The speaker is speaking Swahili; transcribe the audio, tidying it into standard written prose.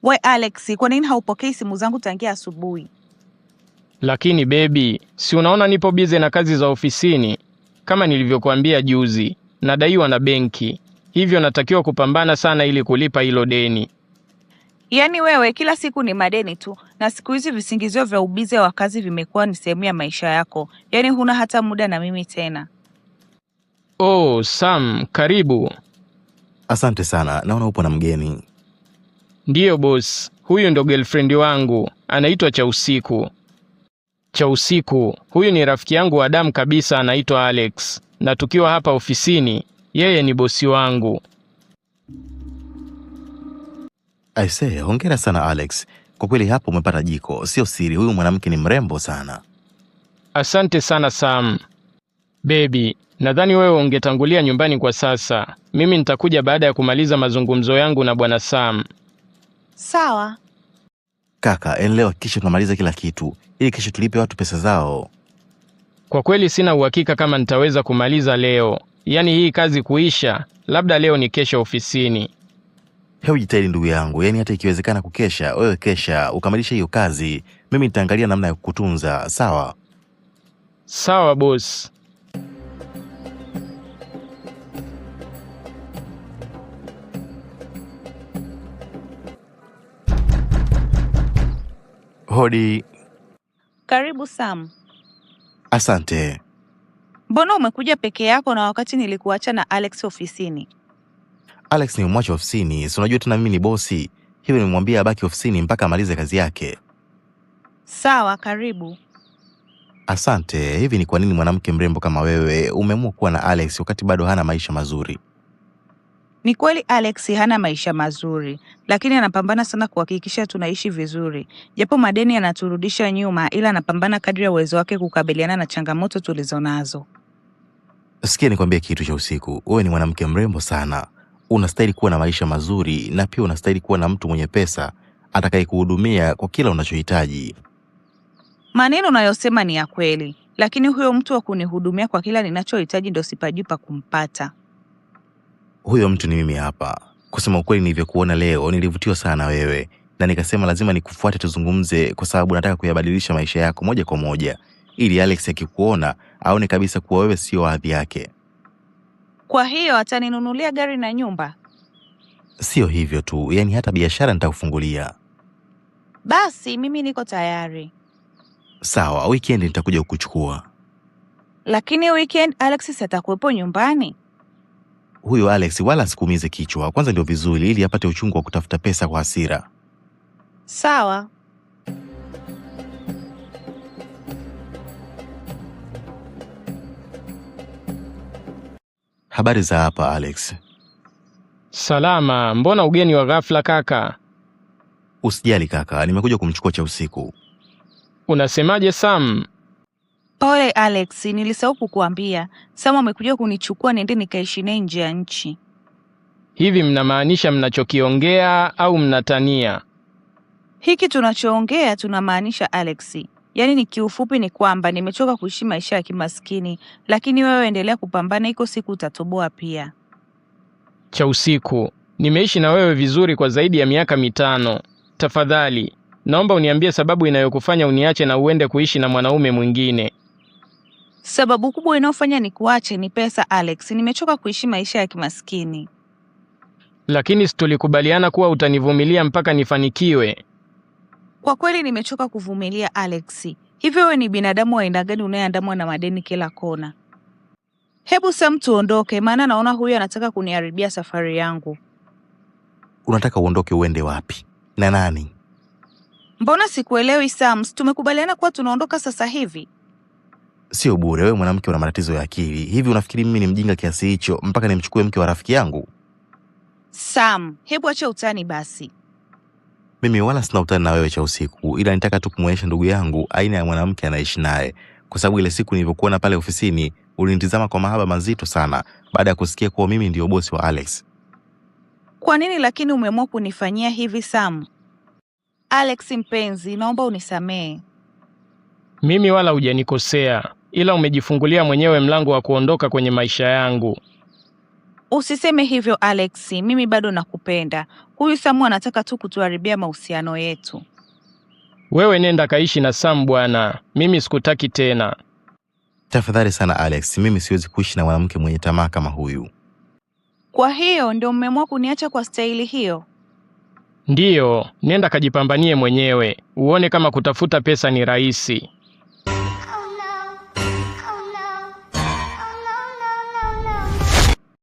We Alex, kwa nini haupokei simu zangu tangia asubuhi? Lakini baby, si unaona nipo bize na kazi za ofisini? Kama nilivyokuambia juzi, nadaiwa na benki. Hivyo natakiwa kupambana sana ili kulipa hilo deni. Yaani wewe kila siku ni madeni tu, na siku hizi visingizio vya ubize wa kazi vimekuwa ni sehemu ya maisha yako. Yaani huna hata muda na mimi tena. Oh, Sam, karibu. Asante sana, naona upo na mgeni. Ndiyo boss, huyu ndo girlfriend wangu, anaitwa Chausiku. Chausiku, huyu ni rafiki yangu wa damu kabisa, anaitwa Alex. Na tukiwa hapa ofisini, yeye ni bosi wangu. Aisee, hongera sana Alex. Kwa kweli hapo umepata jiko, sio siri, huyu mwanamke ni mrembo sana. Asante sana Sam. Baby, nadhani wewe ungetangulia nyumbani kwa sasa. Mimi nitakuja baada ya kumaliza mazungumzo yangu na bwana Sam. Sawa. Kaka, leo kisha tunamaliza kila kitu, ili kesho tulipe watu pesa zao. Kwa kweli sina uhakika kama nitaweza kumaliza leo. Yaani hii kazi kuisha, labda leo ni kesho ofisini. Hebu jitahidi ndugu yangu, yaani hata ikiwezekana kukesha, wewe kesha, ukamilisha hiyo kazi. Mimi nitaangalia namna ya kukutunza, sawa? Sawa boss. Hodi. Karibu Sam. Asante. Mbona umekuja peke yako na wakati nilikuacha na Alex ofisini? Alex ni mwacho ofisini, si unajua tena mimi ni bosi. Hivyo nimemwambia abaki ofisini mpaka amalize kazi yake. Sawa, karibu. Asante. Hivi ni kwa nini mwanamke mrembo kama wewe umeamua kuwa na Alex wakati bado hana maisha mazuri? Ni kweli Alex hana maisha mazuri, lakini anapambana sana kuhakikisha tunaishi vizuri. Japo madeni yanaturudisha nyuma, ila anapambana kadri ya uwezo wake kukabiliana na changamoto tulizonazo. Sikia nikwambie kitu cha usiku. Wewe ni mwanamke mrembo sana. Unastahili kuwa na maisha mazuri na pia unastahili kuwa na mtu mwenye pesa atakayekuhudumia kwa kila unachohitaji. Maneno unayosema ni ya kweli, lakini huyo mtu wa kunihudumia kwa kila ninachohitaji ndo sipajui pa kumpata. Huyo mtu ni mimi hapa. Kusema ukweli, nilivyokuona leo nilivutiwa sana wewe, na nikasema lazima nikufuate tuzungumze, kwa sababu nataka kuyabadilisha maisha yako moja kwa moja, ili Alex akikuona aone kabisa kuwa wewe sio hadhi yake. Kwa hiyo ataninunulia gari na nyumba? Sio hivyo tu, yani hata biashara nitakufungulia. Basi mimi niko tayari. Sawa, weekend nitakuja kukuchukua. Lakini weekend Alex atakuwepo nyumbani? Huyo Alex wala sikuumize kichwa, kwanza ndio vizuri, ili apate uchungu wa kutafuta pesa kwa hasira. Sawa. Habari za hapa Alex? Salama, mbona ugeni wa ghafla kaka? Usijali kaka, nimekuja kumchukua Chausiku. Unasemaje Sam? Pole Alex, nilisahau kukuambia. Sam amekuja kunichukua niende nikaishi naye nje ya nchi. Hivi mnamaanisha mnachokiongea au mnatania? Hiki tunachoongea tunamaanisha Alex. Yaani ni kiufupi ni kwamba nimechoka kuishi maisha ya kimaskini, lakini wewe endelea kupambana, iko siku utatoboa pia. Chausiku, nimeishi na wewe vizuri kwa zaidi ya miaka 5. Tafadhali, naomba uniambie sababu inayokufanya uniache na uende kuishi na mwanaume mwingine. Sababu kubwa inayofanya nikuache ni pesa Alex. Nimechoka kuishi maisha ya kimaskini. Lakini tulikubaliana kuwa utanivumilia mpaka nifanikiwe. Kwa kweli nimechoka kuvumilia Alex. Hivyo wewe ni binadamu wa aina gani unayeandamwa na madeni kila kona? Hebu Sam tuondoke, maana naona huyu anataka kuniharibia safari yangu. Unataka uondoke uende wapi? Na nani? Mbona sikuelewi Sam? Tumekubaliana kuwa tunaondoka sasa hivi. Sio bure, wewe mwanamke una matatizo ya akili. Hivi unafikiri mimi ni mjinga kiasi hicho mpaka nimchukue mke wa rafiki yangu? Sam, hebu acha utani basi. Mimi wala sina utani na wewe Chausiku, ila nitaka tu kumwonyesha ndugu yangu aina ya mwanamke anaishi naye, kwa sababu ile siku nilivyokuona pale ofisini ulinitazama kwa mahaba mazito sana baada ya kusikia kuwa mimi ndio bosi wa Alex. Kwa nini lakini umeamua kunifanyia hivi Sam? Alex mpenzi, naomba unisamee. Mimi wala hujanikosea, ila umejifungulia mwenyewe mlango wa kuondoka kwenye maisha yangu. Usiseme hivyo Alex, mimi bado nakupenda. Huyu Samu anataka tu kutuharibia mahusiano yetu. Wewe nenda kaishi na Sam bwana, mimi sikutaki tena. Tafadhali sana Alex, mimi siwezi kuishi na mwanamke mwenye tamaa kama huyu. Kwa hiyo ndio mmeamua kuniacha kwa staili hiyo? Ndiyo, nenda kajipambanie mwenyewe, uone kama kutafuta pesa ni rahisi.